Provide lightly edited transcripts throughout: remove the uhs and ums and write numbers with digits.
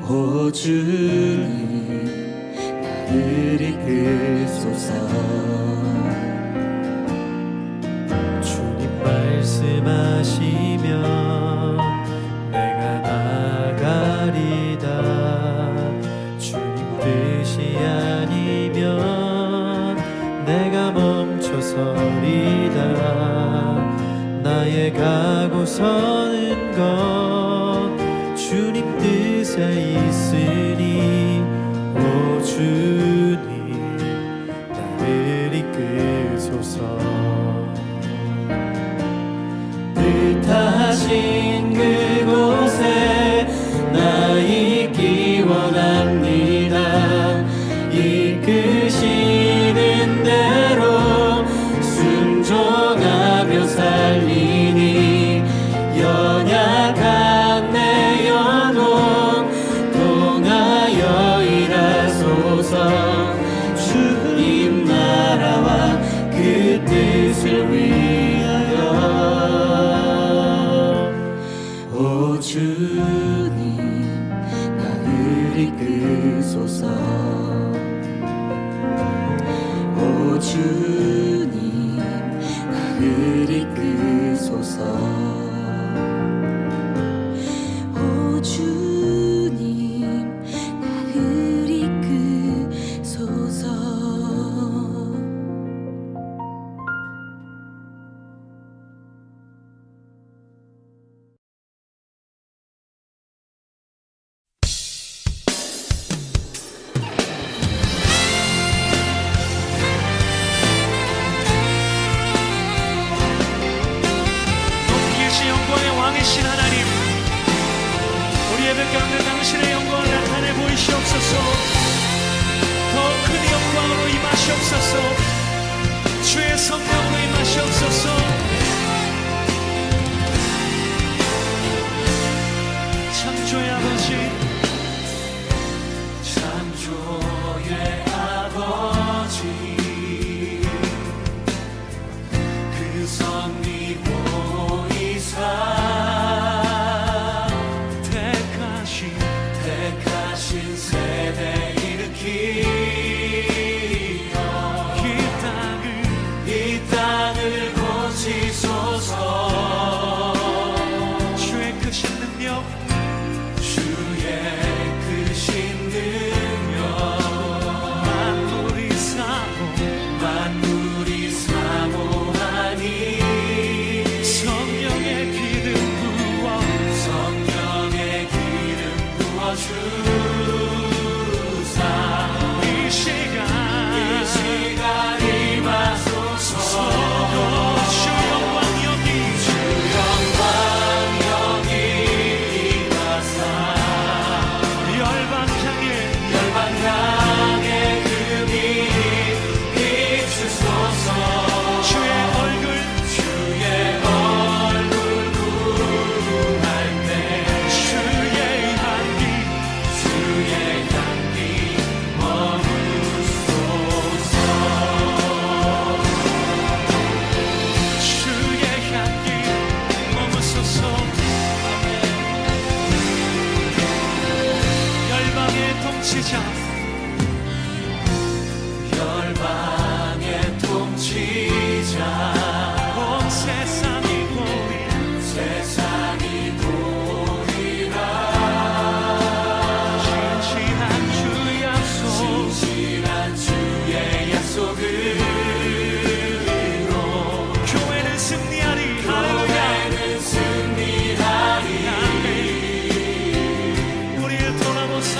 오 주님 나를 이끄소서. 주님 말씀하시면 내가 나가리다. 주님 뜻이 아니면 내가 멈춰서리다. 나의 가고 서는 것 주님 뜻에 있으니 오 주님 나를 이끄소서. 뜻하신 그곳에 나 있기 원합니다. 이끄시는 대로 순종하며 살리니 연약한 내 영혼 통하여 일하소서. 주님 나라와 그 뜻을 위하여. 오 주님 나를 이끄소서. 오 주님 나를 이끄소서. 오 주님 나를 이끄소서. 영광의 왕이신 하나님, 우리 예배 가운데 당신의 영광을 나타내 보이시옵소서. 더 큰 영광으로 임하시옵소서. 주의 성령으로 임하시옵소서. 창조의 아버지, 창조의 아버지, 그 섭리 택하신 세대 일으키며 이 땅을 고치소서. 주의 크신 능력, 주의 크신 능력, 만물이 사모하니 성령의 기름 부어주사 이 시간 임하소서. 주 영광 여기 임하사 열방 향해 금이 비추소서. 주의 얼굴 구할 때 주의 향기 머무소서. 주의 향기 머무소서. 열방의 통치자, 열방의 통치자, 온 세상이 보리라. 진실한 주의 약속으로 교회는 승리하리. 우리를 돌아보사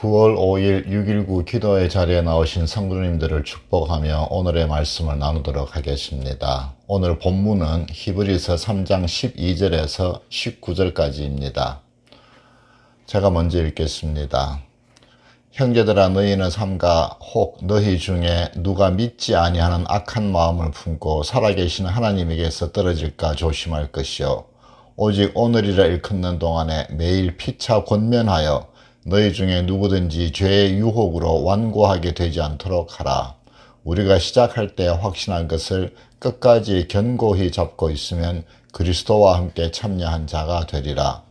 9월 5일 6.19 기도의 자리에 나오신 성도님들을 축복하며 오늘의 말씀을 나누도록 하겠습니다. 오늘 본문은 히브리서 3장 12절에서 19절까지입니다. 제가 먼저 읽겠습니다. 형제들아 너희는 삼가 혹 너희 중에 누가 믿지 아니하는 악한 마음을 품고 살아계신 하나님에게서 떨어질까 조심할 것이요 오직 오늘이라 일컫는 동안에 매일 피차 권면하여 너희 중에 누구든지 죄의 유혹으로 완고하게 되지 않도록 하라. 우리가 시작할 때 확신한 것을 끝까지 견고히 잡고 있으면 그리스도와 함께 참여한 자가 되리라.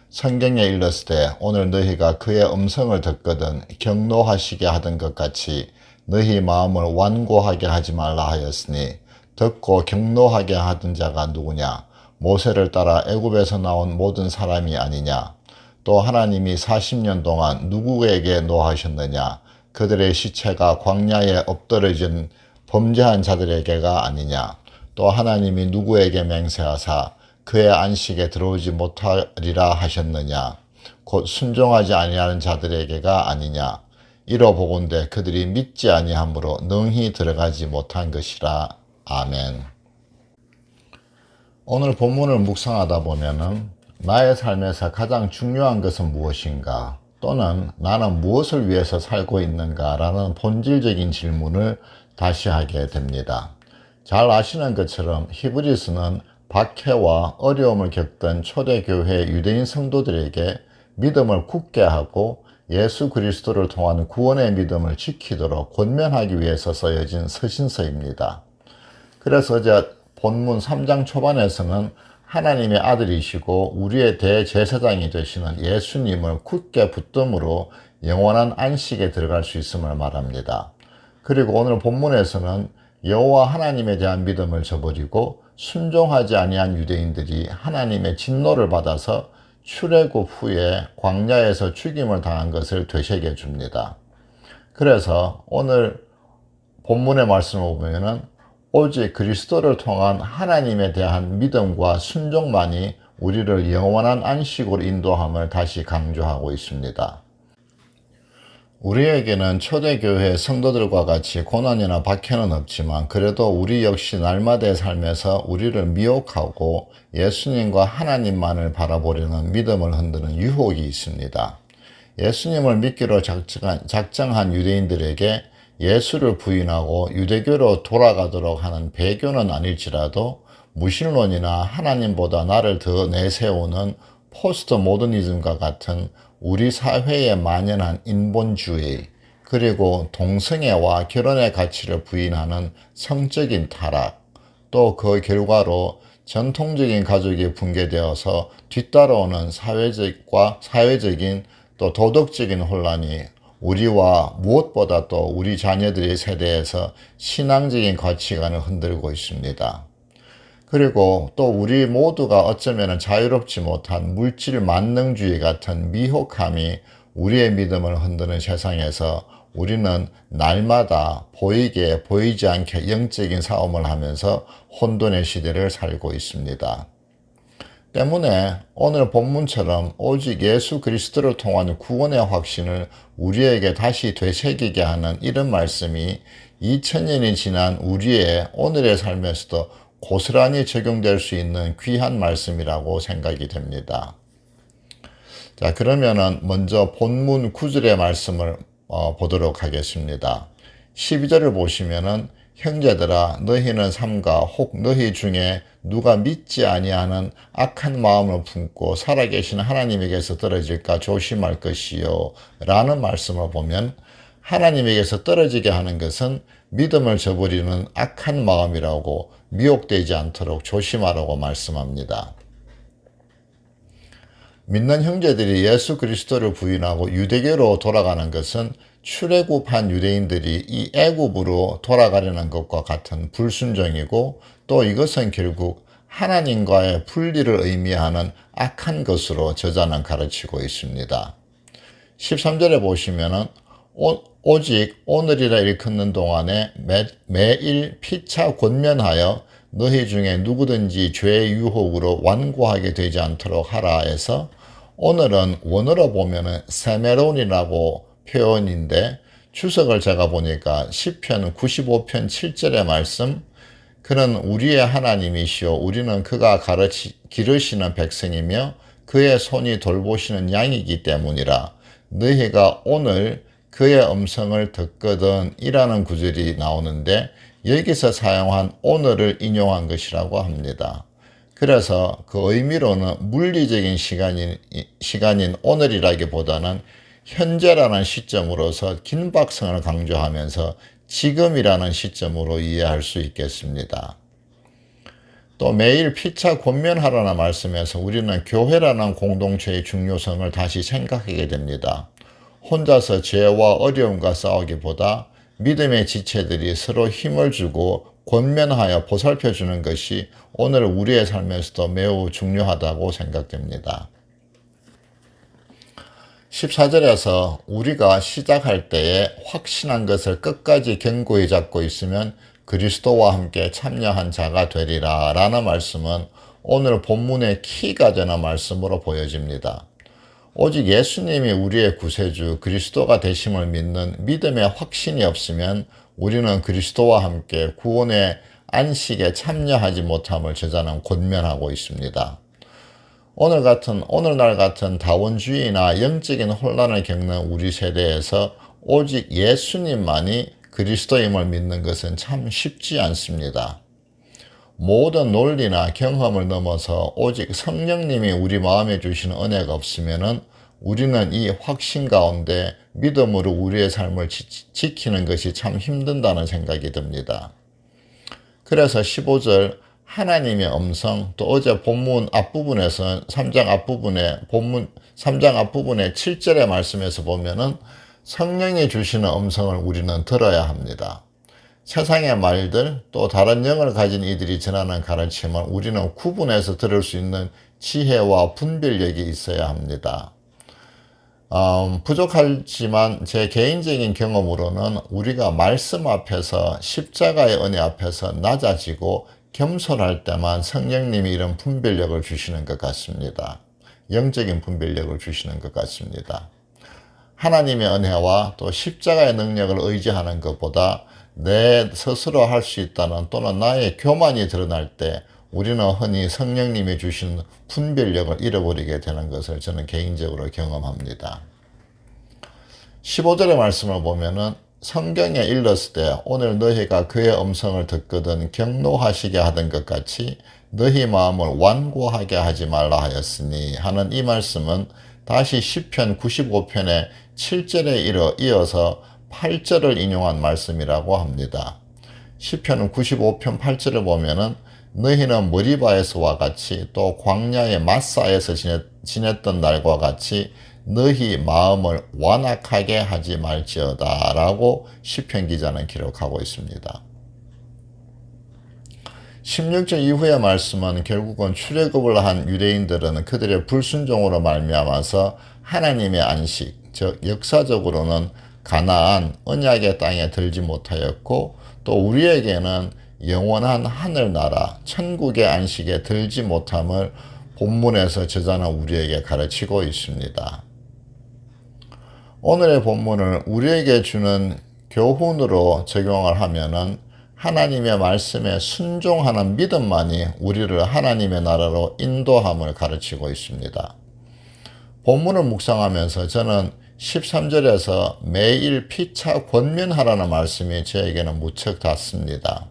성경에 일렀을 오늘 너희가 그의 음성을 듣거든 경노하시게 하던 것 같이 너희 마음을 완고하게 하지 말라 하였으니 듣고 경노하게 하던 자가 누구냐? 모세를 따라 애굽에서 나온 모든 사람이 아니냐? 또 하나님이 40년 동안 누구에게 노하셨느냐? 그들의 시체가 광야에 엎드러진 범죄한 자들에게가 아니냐? 또 하나님이 누구에게 맹세하사 그의 안식에 들어오지 못하리라 하셨느냐? 곧 순종하지 아니하는 자들에게가 아니냐? 이러보건대 그들이 믿지 아니하므로 능히 들어가지 못한 것이라. 아멘. 오늘 본문을 묵상하다 보면은 나의 삶에서 가장 중요한 것은 무엇인가? 또는 나는 무엇을 위해서 살고 있는가? 라는 본질적인 질문을 다시 하게 됩니다. 잘 아시는 것처럼 히브리서는 박해와 어려움을 겪던 초대교회 유대인 성도들에게 믿음을 굳게 하고 예수 그리스도를 통한 구원의 믿음을 지키도록 권면하기 위해서 쓰여진 서신서입니다. 그래서 어제 본문 3장 초반에서는 하나님의 아들이시고 우리의 대제사장이 되시는 예수님을 굳게 붙듦으로 영원한 안식에 들어갈 수 있음을 말합니다. 그리고 오늘 본문에서는 여호와 하나님에 대한 믿음을 저버리고 순종하지 아니한 유대인들이 하나님의 진노를 받아서 출애굽 후에 광야에서 죽임을 당한 것을 되새겨 줍니다. 그래서 오늘 본문의 말씀을 보면은 오직 그리스도를 통한 하나님에 대한 믿음과 순종만이 우리를 영원한 안식으로 인도함을 다시 강조하고 있습니다. 우리에게는 초대교회 성도들과 같이 고난이나 박해는 없지만 그래도 우리 역시 날마다의 삶에서 우리를 미혹하고 예수님과 하나님만을 바라보려는 믿음을 흔드는 유혹이 있습니다. 예수님을 믿기로 작정한 유대인들에게 예수를 부인하고 유대교로 돌아가도록 하는 배교는 아닐지라도 무신론이나 하나님보다 나를 더 내세우는 포스트 모더니즘과 같은 우리 사회에 만연한 인본주의, 그리고 동성애와 결혼의 가치를 부인하는 성적인 타락, 또 그 결과로 전통적인 가족이 붕괴되어서 뒤따라오는 사회적인 또 도덕적인 혼란이 우리와 무엇보다 또 우리 자녀들의 세대에서 신앙적인 가치관을 흔들고 있습니다. 그리고 또 우리 모두가 어쩌면 자유롭지 못한 물질 만능주의 같은 미혹함이 우리의 믿음을 흔드는 세상에서 우리는 날마다 보이게 보이지 않게 영적인 싸움을 하면서 혼돈의 시대를 살고 있습니다. 때문에 오늘 본문처럼 오직 예수 그리스도를 통한 구원의 확신을 우리에게 다시 되새기게 하는 이런 말씀이 2000년이 지난 우리의 오늘의 삶에서도 고스란히 적용될 수 있는 귀한 말씀이라고 생각이 됩니다. 자, 그러면은 먼저 본문 9절의 말씀을 보도록 하겠습니다. 12절을 보시면은 형제들아 너희는 삼가 혹 너희 중에 누가 믿지 아니하는 악한 마음을 품고 살아계신 하나님에게서 떨어질까 조심할 것이요 라는 말씀을 보면 하나님에게서 떨어지게 하는 것은 믿음을 저버리는 악한 마음이라고 미혹되지 않도록 조심하라고 말씀합니다. 믿는 형제들이 예수 그리스도를 부인하고 유대교로 돌아가는 것은 출애굽한 유대인들이 이 애굽으로 돌아가려는 것과 같은 불순종이고 또 이것은 결국 하나님과의 분리를 의미하는 악한 것으로 저자는 가르치고 있습니다. 13절에 보시면은 오직 오늘이라 일컫는 동안에 매일 피차 권면하여 너희 중에 누구든지 죄의 유혹으로 완고하게 되지 않도록 하라 해서 오늘은 원어로 보면은 세메론이라고 표현인데 주석을 제가 보니까 시편 95편 7절의 말씀, 그는 우리의 하나님이시오 우리는 그가 기르시는 백성이며 그의 손이 돌보시는 양이기 때문이라. 너희가 오늘 그의 음성을 듣거든 이라는 구절이 나오는데 여기서 사용한 오늘을 인용한 것이라고 합니다. 그래서 그 의미로는 물리적인 시간인 오늘이라기보다는 현재라는 시점으로서 긴박성을 강조하면서 지금이라는 시점으로 이해할 수 있겠습니다. 또 매일 피차 권면하라는 말씀에서 우리는 교회라는 공동체의 중요성을 다시 생각하게 됩니다. 혼자서 죄와 어려움과 싸우기보다 믿음의 지체들이 서로 힘을 주고 권면하여 보살펴 주는 것이 오늘 우리의 삶에서도 매우 중요하다고 생각됩니다. 14절에서 우리가 시작할 때에 확신한 것을 끝까지 견고히 잡고 있으면 그리스도와 함께 참여한 자가 되리라 라는 말씀은 오늘 본문의 키가 되는 말씀으로 보여집니다. 오직 예수님이 우리의 구세주 그리스도가 되심을 믿는 믿음의 확신이 없으면 우리는 그리스도와 함께 구원의 안식에 참여하지 못함을 저자는 권면하고 있습니다. 오늘날 같은 다원주의나 영적인 혼란을 겪는 우리 세대에서 오직 예수님만이 그리스도임을 믿는 것은 참 쉽지 않습니다. 모든 논리나 경험을 넘어서 오직 성령님이 우리 마음에 주시는 은혜가 없으면 우리는 이 확신 가운데 믿음으로 우리의 삶을 지키는 것이 참 힘든다는 생각이 듭니다. 그래서 15절 하나님의 음성, 또 어제 본문 앞부분에서 3장 앞부분의 7절의 말씀에서 보면은 성령이 주시는 음성을 우리는 들어야 합니다. 세상의 말들 또 다른 영을 가진 이들이 전하는 가르침을 우리는 구분해서 들을 수 있는 지혜와 분별력이 있어야 합니다. 부족하지만 제 개인적인 경험으로는 우리가 말씀 앞에서 십자가의 은혜 앞에서 낮아지고 겸손할 때만 성령님이 이런 분별력을 주시는 것 같습니다. 영적인 분별력을 주시는 것 같습니다. 하나님의 은혜와 또 십자가의 능력을 의지하는 것보다 내 스스로 할 수 있다는 또는 나의 교만이 드러날 때 우리는 흔히 성령님이 주신 분별력을 잃어버리게 되는 것을 저는 개인적으로 경험합니다. 15절의 말씀을 보면은 성경에 일렀을 때 오늘 너희가 그의 음성을 듣거든 경노하시게 하던 것 같이 너희 마음을 완고하게 하지 말라 하였으니 하는 이 말씀은 다시 시편 95편의 7절에 이어서 8절을 인용한 말씀이라고 합니다. 시편 95편 8절을 보면은 너희는 머리바에서와 같이 또 광야의 마사에서 지냈던 날과 같이 너희 마음을 완악하게 하지 말지어다 라고 시편 기자는 기록하고 있습니다. 16절 이후의 말씀은 결국은 출애굽을 한 유대인들은 그들의 불순종으로 말미암아서 하나님의 안식, 즉 역사적으로는 가나안 언약의 땅에 들지 못하였고 또 우리에게는 영원한 하늘나라 천국의 안식에 들지 못함을 본문에서 저자는 우리에게 가르치고 있습니다. 오늘의 본문을 우리에게 주는 교훈으로 적용을 하면은 하나님의 말씀에 순종하는 믿음만이 우리를 하나님의 나라로 인도함을 가르치고 있습니다. 본문을 묵상하면서 저는 13절에서 매일 피차 권면하라는 말씀이 저에게는 무척 닿습니다.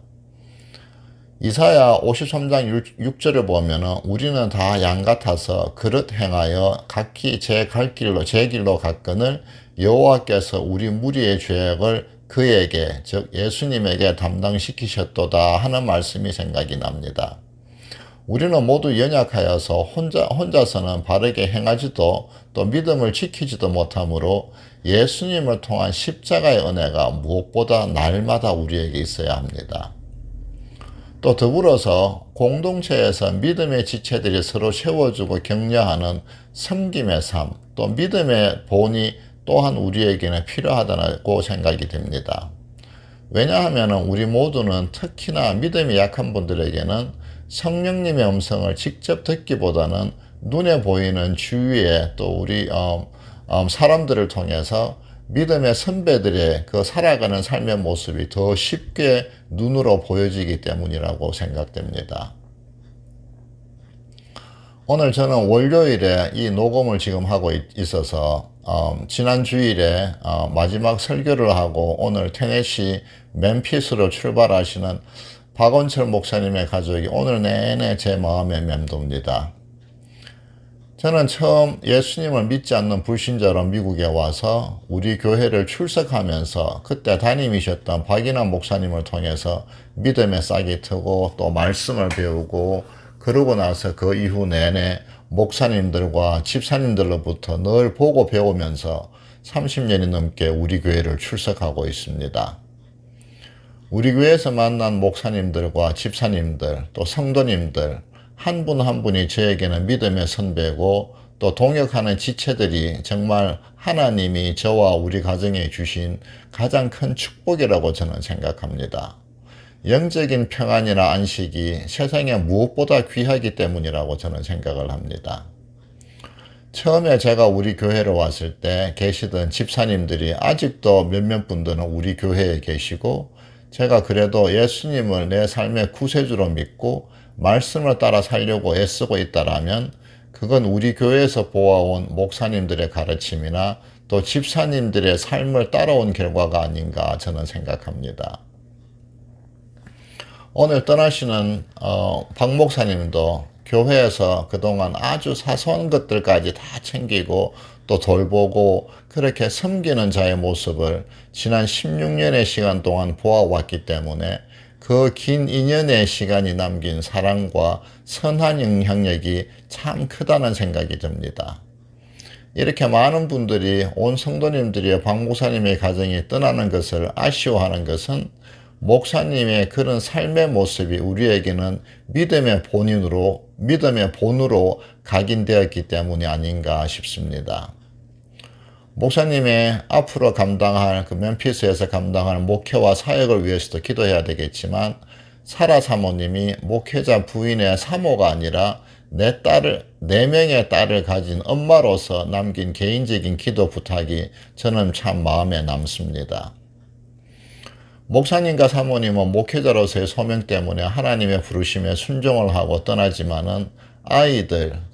이사야 53장 6절을 보면은 우리는 다 양 같아서 그릇 행하여 각기 제 길로 갔거늘 여호와께서 우리 무리의 죄악을 그에게 즉 예수님에게 담당시키셨도다 하는 말씀이 생각이 납니다. 우리는 모두 연약하여서 혼자서는 바르게 행하지도 또 믿음을 지키지도 못하므로 예수님을 통한 십자가의 은혜가 무엇보다 날마다 우리에게 있어야 합니다. 또 더불어서 공동체에서 믿음의 지체들이 서로 세워주고 격려하는 섬김의 삶, 또 믿음의 본이 또한 우리에게는 필요하다고 생각이 됩니다. 왜냐하면 우리 모두는 특히나 믿음이 약한 분들에게는 성령님의 음성을 직접 듣기보다는 눈에 보이는 주위에 또 우리 사람들을 통해서 믿음의 선배들의 그 살아가는 삶의 모습이 더 쉽게 눈으로 보여지기 때문이라고 생각됩니다. 오늘 저는 월요일에 이 녹음을 지금 하고 있어서 지난 주일에 마지막 설교를 하고 오늘 테네시 멤피스로 출발하시는 박원철 목사님의 가족이 오늘 내내 제 마음에 맴돕니다. 저는 처음 예수님을 믿지 않는 불신자로 미국에 와서 우리 교회를 출석하면서 그때 담임이셨던 박인환 목사님을 통해서 믿음의 싹이 트고 또 말씀을 배우고, 그러고 나서 그 이후 내내 목사님들과 집사님들로부터 늘 보고 배우면서 30년이 넘게 우리 교회를 출석하고 있습니다. 우리 교회에서 만난 목사님들과 집사님들 또 성도님들 한 분 한 분이 저에게는 믿음의 선배고, 또 동역하는 지체들이 정말 하나님이 저와 우리 가정에 주신 가장 큰 축복이라고 저는 생각합니다. 영적인 평안이나 안식이 세상에 무엇보다 귀하기 때문이라고 저는 생각을 합니다. 처음에 제가 우리 교회로 왔을 때 계시던 집사님들이 아직도 몇몇 분들은 우리 교회에 계시고, 제가 그래도 예수님을 내 삶의 구세주로 믿고 말씀을 따라 살려고 애쓰고 있다라면 그건 우리 교회에서 보아온 목사님들의 가르침이나 또 집사님들의 삶을 따라온 결과가 아닌가 저는 생각합니다. 오늘 떠나시는 박 목사님도 교회에서 그동안 아주 사소한 것들까지 다 챙기고 또 돌보고 그렇게 섬기는 자의 모습을 지난 16년의 시간 동안 보아왔기 때문에 그 긴 인연의 시간이 남긴 사랑과 선한 영향력이 참 크다는 생각이 듭니다. 이렇게 많은 분들이 온 성도님들이 박 목사님의 가정이 떠나는 것을 아쉬워하는 것은 목사님의 그런 삶의 모습이 우리에게는 믿음의 본으로 각인되었기 때문이 아닌가 싶습니다. 목사님의 앞으로 감당할 그 멤피스에서 감당할 목회와 사역을 위해서도 기도해야 되겠지만, 사라 사모님이 목회자 부인의 사모가 아니라 네 명의 딸을 가진 엄마로서 남긴 개인적인 기도 부탁이 저는 참 마음에 남습니다. 목사님과 사모님은 목회자로서의 소명 때문에 하나님의 부르심에 순종을 하고 떠나지만은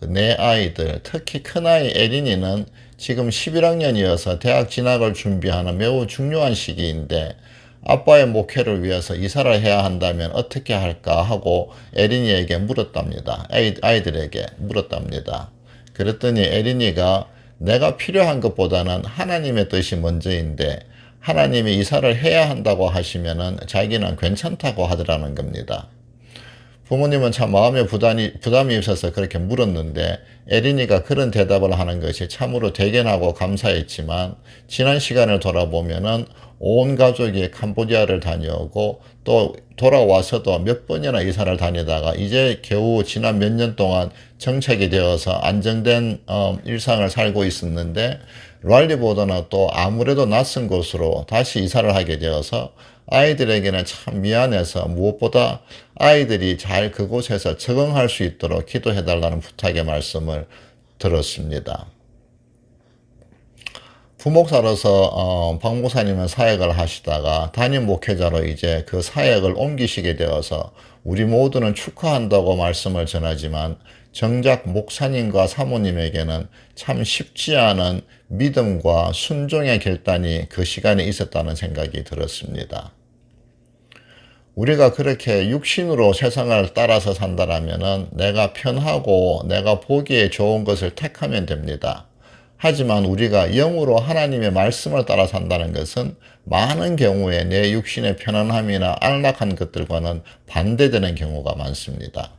내 아이들, 특히 큰아이 에린이는 지금 11학년이어서 대학 진학을 준비하는 매우 중요한 시기인데, 아빠의 목회를 위해서 이사를 해야 한다면 어떻게 할까 하고 에린이에게 물었답니다. 아이들에게 물었답니다. 그랬더니 에린이가 내가 필요한 것보다는 하나님의 뜻이 먼저인데 하나님이 이사를 해야 한다고 하시면은 자기는 괜찮다고 하더라는 겁니다. 부모님은 참 마음에 부담이 있어서 그렇게 물었는데, 에린이가 그런 대답을 하는 것이 참으로 대견하고 감사했지만, 지난 시간을 돌아보면은 온 가족이 캄보디아를 다녀오고 또 돌아와서도 몇 번이나 이사를 다니다가 이제 겨우 지난 몇 년 동안 정착이 되어서 안정된 일상을 살고 있었는데, 랄리보다는 또 아무래도 낯선 곳으로 다시 이사를 하게 되어서 아이들에게는 참 미안해서 무엇보다 아이들이 잘 그곳에서 적응할 수 있도록 기도해달라는 부탁의 말씀을 들었습니다. 부목사로서 박 목사님은 사역을 하시다가 담임 목회자로 이제 그 사역을 옮기시게 되어서 우리 모두는 축하한다고 말씀을 전하지만, 정작 목사님과 사모님에게는 참 쉽지 않은 믿음과 순종의 결단이 그 시간에 있었다는 생각이 들었습니다. 우리가 그렇게 육신으로 세상을 따라서 산다라면은 내가 편하고 내가 보기에 좋은 것을 택하면 됩니다. 하지만 우리가 영으로 하나님의 말씀을 따라 산다는 것은 많은 경우에 내 육신의 편안함이나 안락한 것들과는 반대되는 경우가 많습니다.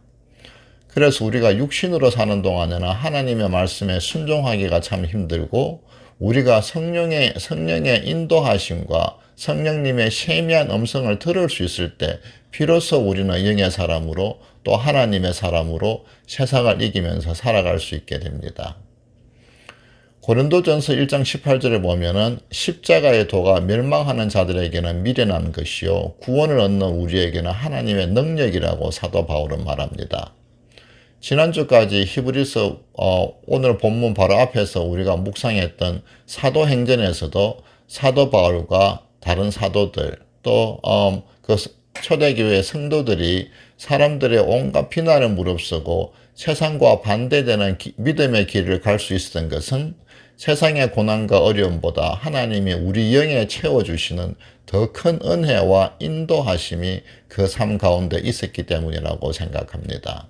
그래서 우리가 육신으로 사는 동안에는 하나님의 말씀에 순종하기가 참 힘들고, 우리가 성령의 인도하심과 성령님의 세미한 음성을 들을 수 있을 때 비로소 우리는 영의 사람으로 또 하나님의 사람으로 세상을 이기면서 살아갈 수 있게 됩니다. 고린도전서 1장 18절에 보면은 십자가의 도가 멸망하는 자들에게는 미련한 것이요 구원을 얻는 우리에게는 하나님의 능력이라고 사도 바울은 말합니다. 지난주까지 히브리서 오늘 본문 바로 앞에서 우리가 묵상했던 사도행전에서도 사도 바울과 다른 사도들 또 그 초대교회 성도들이 사람들의 온갖 비난을 무릅쓰고 세상과 반대되는 믿음의 길을 갈 수 있었던 것은 세상의 고난과 어려움보다 하나님이 우리 영에 채워주시는 더 큰 은혜와 인도하심이 그 삶 가운데 있었기 때문이라고 생각합니다.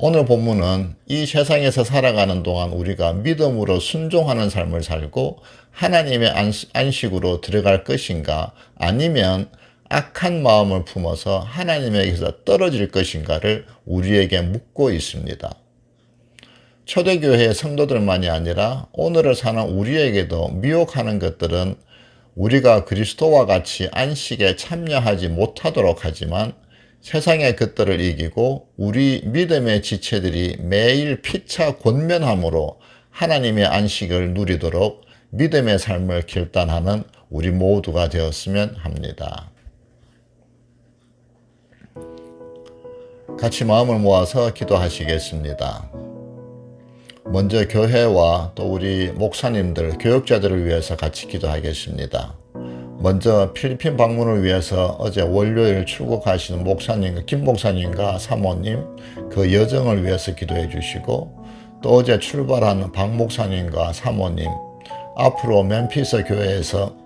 오늘 본문은 이 세상에서 살아가는 동안 우리가 믿음으로 순종하는 삶을 살고 하나님의 안식으로 들어갈 것인가 아니면 악한 마음을 품어서 하나님에게서 떨어질 것인가를 우리에게 묻고 있습니다. 초대교회의 성도들만이 아니라 오늘을 사는 우리에게도 미혹하는 것들은 우리가 그리스도와 같이 안식에 참여하지 못하도록 하지만 세상의 것들을 이기고 우리 믿음의 지체들이 매일 피차 권면함으로 하나님의 안식을 누리도록 믿음의 삶을 결단하는 우리 모두가 되었으면 합니다. 같이 마음을 모아서 기도하시겠습니다. 먼저 교회와 또 우리 목사님들, 교역자들을 위해서 같이 기도하겠습니다. 먼저 필리핀 방문을 위해서 어제 월요일 출국하시는 목사님과 김 목사님과 사모님 그 여정을 위해서 기도해 주시고 또 어제 출발하는 박 목사님과 사모님 앞으로 멤피스 교회에서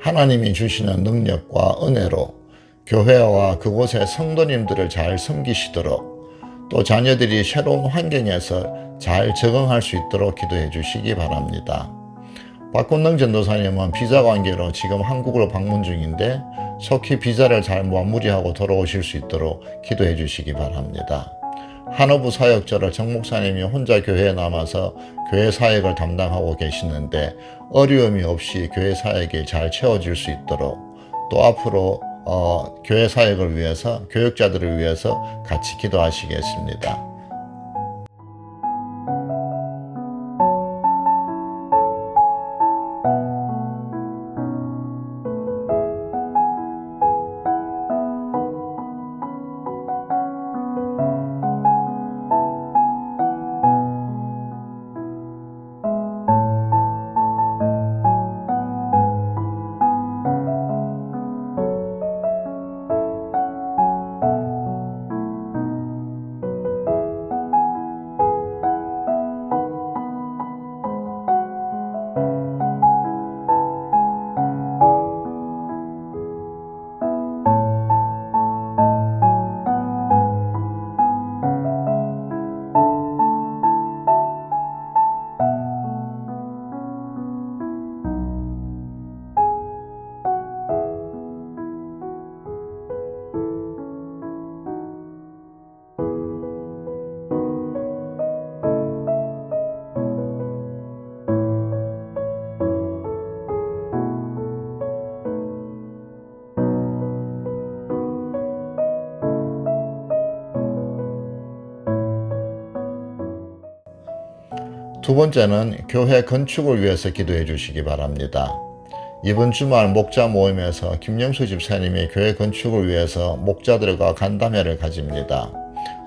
하나님이 주시는 능력과 은혜로 교회와 그곳의 성도님들을 잘 섬기시도록 또 자녀들이 새로운 환경에서 잘 적응할 수 있도록 기도해 주시기 바랍니다. 박건능 전도사님은 비자 관계로 지금 한국으로 방문 중인데 속히 비자를 잘 마무리하고 돌아오실 수 있도록 기도해 주시기 바랍니다. 한어부 사역자를 정 목사님이 혼자 교회에 남아서 교회 사역을 담당하고 계시는데 어려움이 없이 교회 사역이 잘 채워질 수 있도록 또 앞으로 교회 사역을 위해서 교역자들을 위해서 같이 기도하시겠습니다. 두 번째는 교회 건축을 위해서 기도해 주시기 바랍니다. 이번 주말 목자 모임에서 김영수 집사님이 교회 건축을 위해서 목자들과 간담회를 가집니다.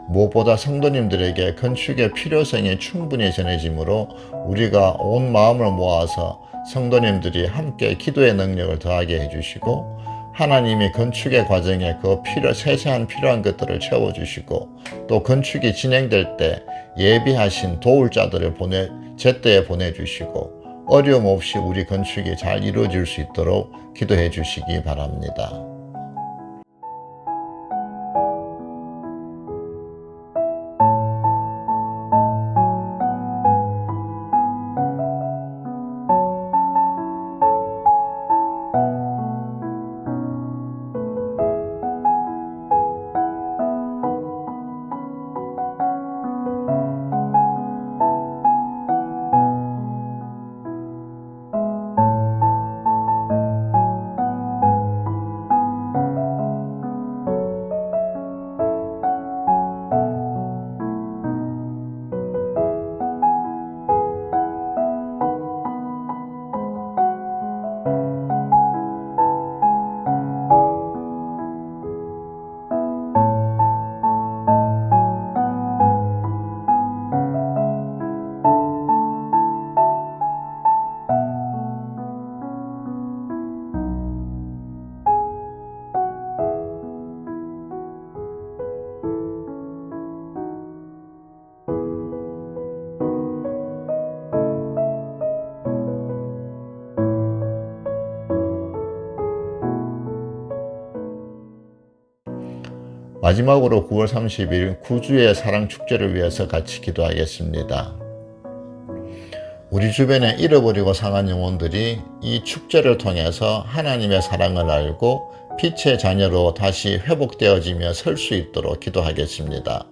무엇보다 성도님들에게 건축의 필요성이 충분히 전해지므로 우리가 온 마음을 모아서 성도님들이 함께 기도의 능력을 더하게 해주시고 하나님이 건축의 과정에 그 세세한 필요한 것들을 채워주시고 또 건축이 진행될 때 예비하신 도울 자들을 제때에 보내주시고 어려움 없이 우리 건축이 잘 이루어질 수 있도록 기도해 주시기 바랍니다. 마지막으로 9월 30일 구주의 사랑 축제를 위해서 같이 기도하겠습니다. 우리 주변에 잃어버리고 상한 영혼들이 이 축제를 통해서 하나님의 사랑을 알고 빛의 자녀로 다시 회복되어지며 설 수 있도록 기도하겠습니다.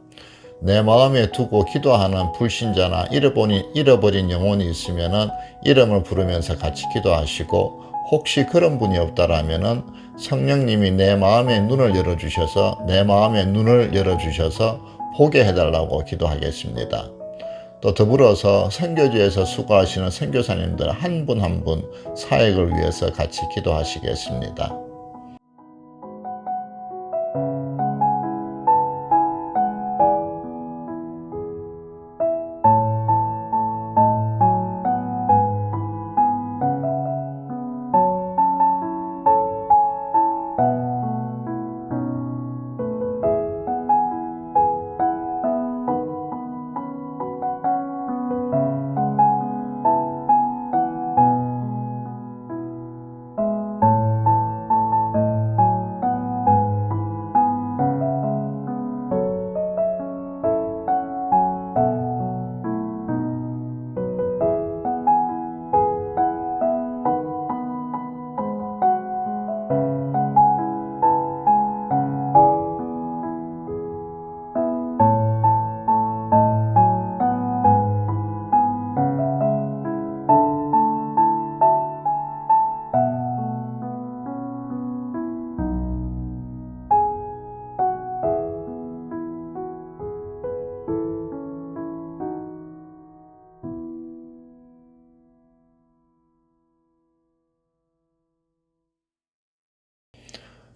내 마음에 두고 기도하는 불신자나 잃어버린 영혼이 있으면 이름을 부르면서 같이 기도하시고, 혹시 그런 분이 없다라면은 성령님이 내 마음의 눈을 열어주셔서 보게 해달라고 기도하겠습니다. 또 더불어서 선교지에서 수고하시는 선교사님들 한 분 한 분 사역을 위해서 같이 기도하시겠습니다.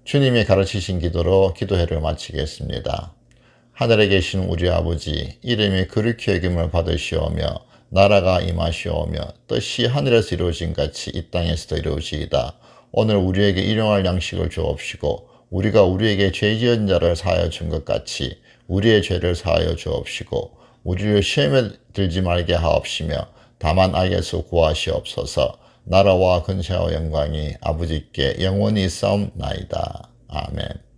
주님이 가르치신 기도로 기도회를 마치겠습니다. 하늘에 계신 우리 아버지, 이름이 거룩히 여김을 받으시오며 나라가 임하시오며 뜻이 하늘에서 이루어진 같이 이 땅에서도 이루어지이다. 오늘 우리에게 일용할 양식을 주옵시고, 우리가 우리에게 죄 지은 자를 사하여 준 것 같이 우리의 죄를 사하여 주옵시고, 우리를 시험에 들지 말게 하옵시며 다만 악에서 구하시옵소서. 나라와 근세와 영광이 아버지께 영원히 있사옵나이다. 아멘.